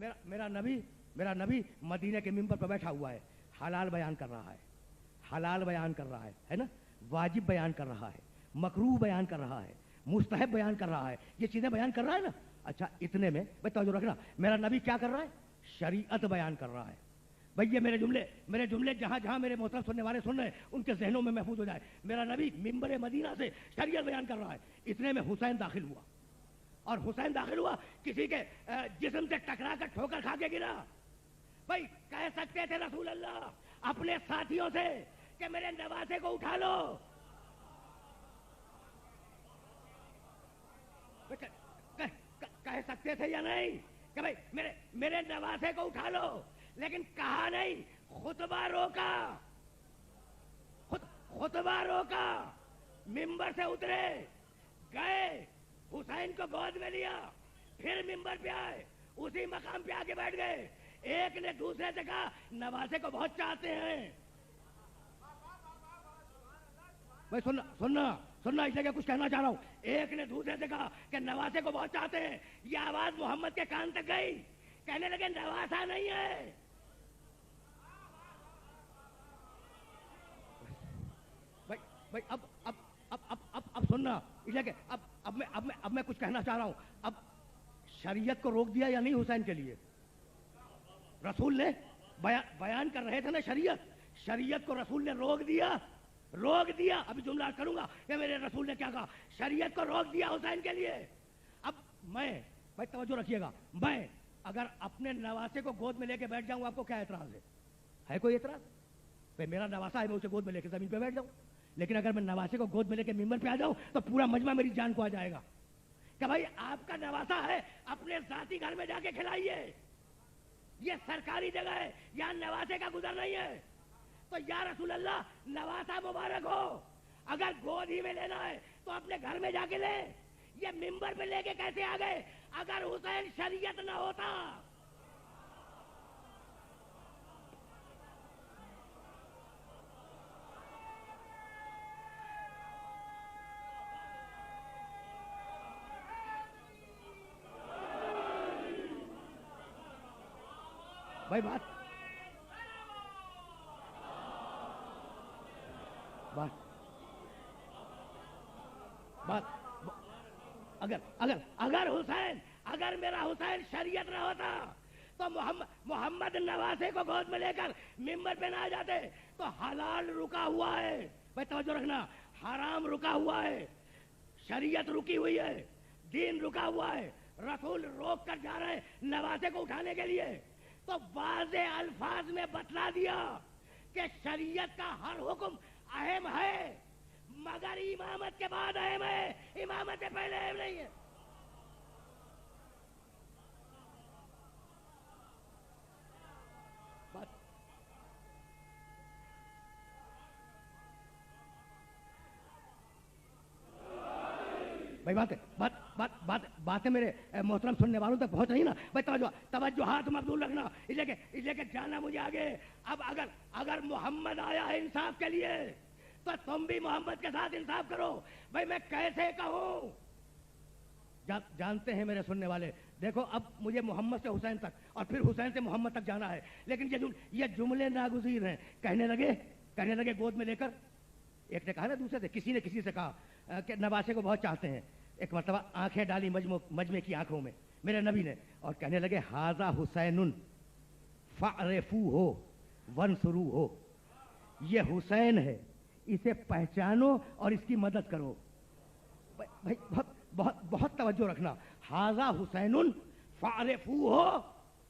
میرا نبی مدینے کے ممبر پر بیٹھا ہوا ہے، حلال بیان کر رہا ہے، حلال بیان کر رہا ہے نا، واجب بیان کر رہا ہے، مکروہ بیان کر رہا ہے، مستحب بیان کر رہا ہے، یہ چیزیں بیان کر رہا ہے نا. اچھا اتنے میں بھائی توجہ رکھنا، میرا نبی کیا کر رہا ہے؟ شریعت بیان کر رہا ہے. بھائی یہ میرے جملے جہاں جہاں میرے محترم سننے والے سن رہے ہیں ان کے ذہنوں میں محفوظ ہو جائے. میرا نبی ممبر مدینہ سے شریعت بیان کر رہا ہے. اتنے میں حسین داخل ہوا، اور حسین داخل ہوا کسی کے جسم سے ٹکرا کر ٹھوکر کھا کے گرا. بھائی کہہ سکتے تھے رسول اللہ اپنے ساتھیوں سے کہ میرے نواسے کو اٹھا لو، کہہ سکتے تھے یا نہیں کہ بھائی میرے نواسے کو اٹھا لو، لیکن کہا نہیں. خطبہ روکا، ممبر سے اترے گئے، حسین کو گود میں لیا، پھر ممبر پہ آئے، اسی مقام پہ آ کے بیٹھ گئے. ایک نے دوسرے سے کہا نواسے کو بہت چاہتے ہیں. بھائی سننا اس لیے کچھ کہنا چاہ رہا ہوں. ایک نے دوسرے سے کہا کہ نواسے کو بہت چاہتے ہیں. یہ آواز محمد کے کان تک گئی، کہنے لگے نواسا نہیں ہے. بھائی اب سننا، اس لیے کہ اب میں کچھ کہنا چاہ رہا ہوں. اب شریعت کو روک دیا یا نہیں حسین کے لیے؟ رسول نے بیان کر رہے تھے نا شریعت کو رسول نے روک دیا. ابھی جملہ کروں گا کہ میرے رسول نے کیا کہا. شریعت کو روک دیا حسین کے لیے. اب میں بھائی توجہ رکھیے گا، میں اگر اپنے نواسے کو گود میں لے کے بیٹھ جاؤں آپ کو کیا اعتراض ہے کوئی اعتراض؟ بھائی میرا نواسا ہے میں اسے گود میں لے کے زمین پہ بیٹھ جاؤں، لیکن اگر میں نواسے کو گود میں لے کے ممبر پہ آ جاؤں تو پورا مجمع میری جان کو آ جائے گا کہ بھائی آپ کا نواسا ہے اپنے ذاتی گھر میں جا کے کھلائیے، یہ سرکاری جگہ ہے، یہاں نواسے کا گزر نہیں ہے. تو یا رسول اللہ نواسا مبارک ہو، اگر گود ہی میں لینا ہے تو اپنے گھر میں جا کے لے. یہ ممبر پہ لے کے کیسے آ گئے؟ اگر حسین شریعت نہ ہوتا. بھائی اگر میرا حسین شریعت نہ ہوتا تو محمد نواسے کو گود میں لے کر ممبر پہ نہ آ جاتے. تو حلال رکا ہوا ہے، بھائی توجہ رکھنا، حرام رکا ہوا ہے، شریعت رکی ہوئی ہے، دین رکا ہوا ہے. رسول روک کر جا رہے ہیں نواسے کو اٹھانے کے لیے. تو واضح الفاظ میں بتلا دیا کہ شریعت کا ہر حکم اہم ہے، مگر امامت کے بعد اہم ہے، امامت سے پہلے اہم نہیں ہے. بھائی باتیں میرے محترم سننے والوں تک پہنچ رہی نا. بھائی توجہ ہاتھ مبذول رکھنا، اس لیے کہ جانا مجھے آگے. اب اگر محمد آیا ہے انصاف کے لیے تو تم بھی محمد کے ساتھ انصاف کرو. بھائی میں کیسے کہوں؟ جانتے ہیں میرے سننے والے، دیکھو اب مجھے محمد سے حسین تک اور پھر حسین سے محمد تک جانا ہے، لیکن یہ جملے ناگزیر ہیں. کہنے لگے گود میں لے کر. ایک نے کہا نا دوسرے سے، کسی نے کسی سے کہا کہ نواسے کو بہت چاہتے ہیں. ایک مرتبہ آنکھیں ڈالی مجمع کی آنکھوں میں میرے نبی نے، اور کہنے لگے ھذا حسین فعرفوہ وانصروہ، یہ حسین ہے، اسے پہچانو اور اس کی مدد کرو. بھائی بہت توجہ رکھنا. ھذا حسین فعرفوہ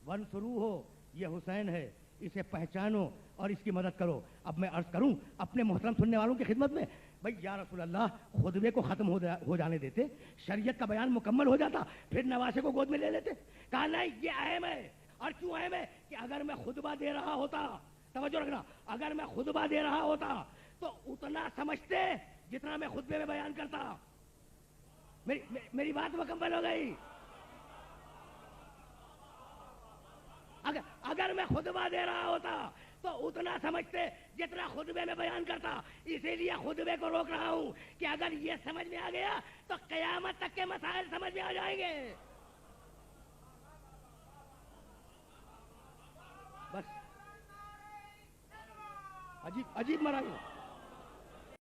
وانصروہ، یہ حسین ہے، اسے پہچانو اور اس کی مدد کرو. اب میں عرض کروں اپنے محترم سننے والوں کی خدمت میں، بھائی یا رسول اللہ خطبے کو ختم ہو جانے دیتے، شریعت کا بیان مکمل ہو جاتا، پھر نواسے کو گود میں لے لیتے. کہا نہیں یہ اہم ہے. اور کیوں اہم ہے؟ کہ اگر میں خطبہ دے رہا ہوتا، توجہ رکھنا، اگر میں خطبہ دے رہا ہوتا تو اتنا سمجھتے جتنا میں خطبے میں بیان کرتا. میری بات مکمل ہو گئی. اگر میں خطبہ دے رہا ہوتا تو اتنا سمجھتے جتنا خطبے میں بیان کرتا. اسی لیے خطبے کو روک رہا ہوں کہ اگر یہ سمجھ میں آ گیا تو قیامت تک کے مسائل سمجھ میں آ جائیں گے. بس عجیب عجیب مرائی ہے.